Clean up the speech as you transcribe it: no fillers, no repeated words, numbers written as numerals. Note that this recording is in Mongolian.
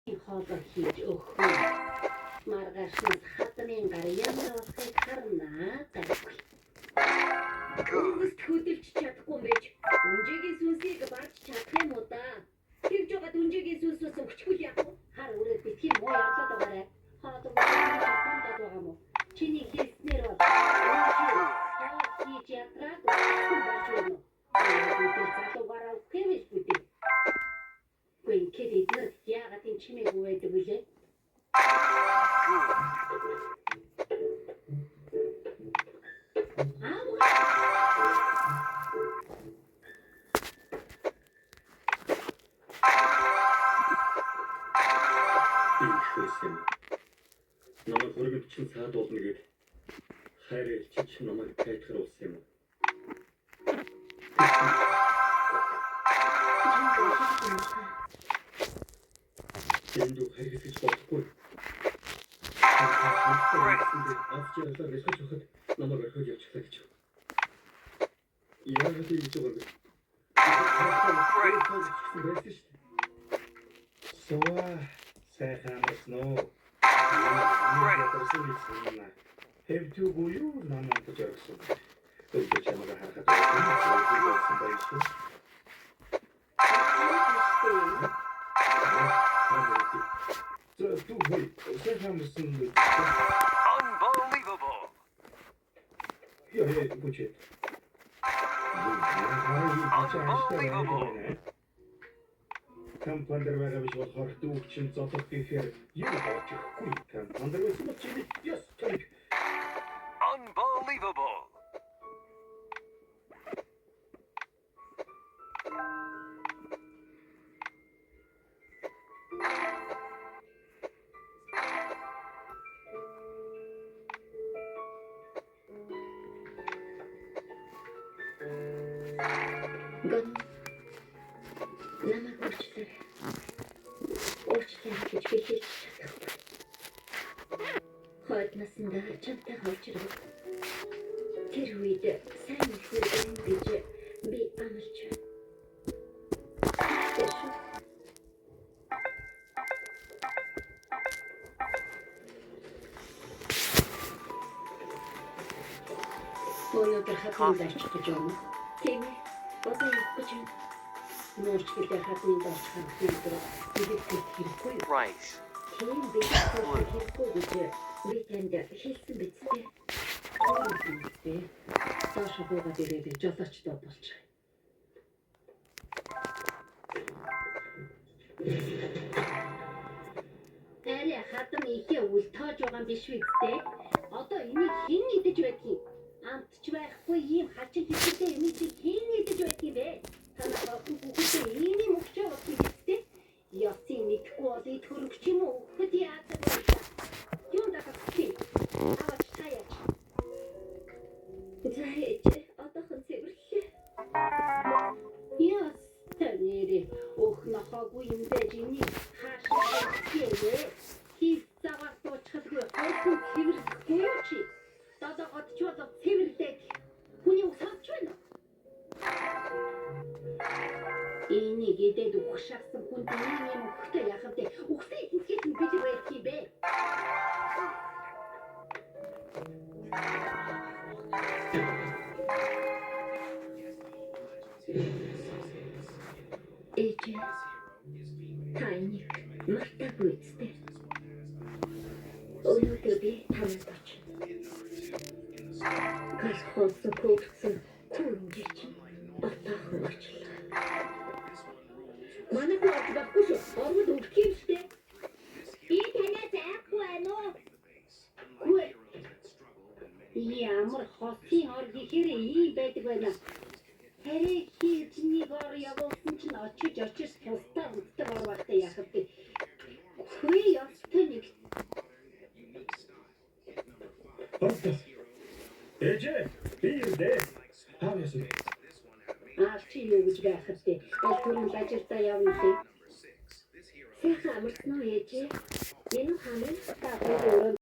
хоолой хийж өгөх. Маргаашнаас хатмын гар ямар болохыг харна гайгүй. Өнгөст хөдөлж чадахгүй байж үнжигийн сүнсийг барж чадах юм уу да? Тэгж жагаад үнжигийн сүнсээс өгчихгүй яах вэ? Хар өрөө битгий муу ярлаад байгаарай. Хоолой чадсан байгаа мó. Чиний хэлснээр бол хийж ятраад болж байна. Залуугаараа хэмэж бүдээ. Гүн кэдэ яагаад энэ чимээг үйдэг вүлээ? Намайг хөргөд чинь цаад болно гэд хайр элчиж намайг тайтгар болсон юм. Энд хайр гэж бодохгүй. Авчирлаа гэж хөхөд намайг орхиж явчихлаа гэж. Яагаад ийж байгаа вэ? Сова сайхансноо. Хэвтүү буюу намайг бодсон. Өдөр чамайг харахад болсон байсан. Unbelievable. Yeah, put it. Компандер байгаа биш болохоор дүүг чинь зодох гэхээр юу болж ихгүй. Компандер байсан бол чи яс тань. Unbelievable. Гэн намайг уучлаарай. Уучлаарай гэж би хэлж чадахгүй. Хойд наснда чамтай хавчрав. Тэр үед сайн үлдсэн гэж би амлаж байна. Өнөөдөр хатны зарчиж байна. Тийм ээ. Одоо явах гэж нөрч гэлээ хатны зарч хандсан гэдэг хэрэггүй. Right. Тийм би хэрэггүй гэж би танд хэлсэн биз дээ. Тоош хуугаад ирээд жолоочтой болчих. Арай хатан ихе үл тоож байгаа юм биш үү дээ. Одоо энийг хэн идэж байдгийг амтч байхгүй ийм хачин хэвчтэй юм чи хэн идэж байдгийг бэ? Танаа хүүхдээ ийм өгч байгаа гэхтээ ясын мэдхгүй бол ид хөрөнгө ч юм уу өгөхөд яадаг вэ? Юу дагахгүй. Аваач таяач. Зайч одоохон цэвэрлээ. Яс танери ох нахаггүй юм дэж энийг хаашаа хийвэ? Хийх цагаар тоочихгүй хайсан цэвэрлэхгүй юу чи? Дадагад ч удаа цэвэрлээд хүний усаач байна. Энийг идээд ухшаасан хүн ийм өгөхтэй яхав дээ. Ухсаа хийхэд бид байх юм бэ? Эйч тайник мартаагүй үстэй. Өнөөдөр би танаас очив. Газ хоосон коксон түнжиж батахан очлаа. Манай гол баггүй шүү. Орвол өгөх юм штэ. Би танаас айхгүй байна уу? Гүй. Ямар хосын ор гэхээр ийм байдаг байна. Хэрэг хийжнийг ор явуулсан чинь очиж тустаа үтдэг ор багтаа яхав би. Хүй ястай нэг. Эжээ, бирдэ. Хавьяас. Чи юу гэж байхад те. Өөрөөр бажиртаа явна те. Сэха амарсан уу ээжээ? Энэ хамын та өөрөө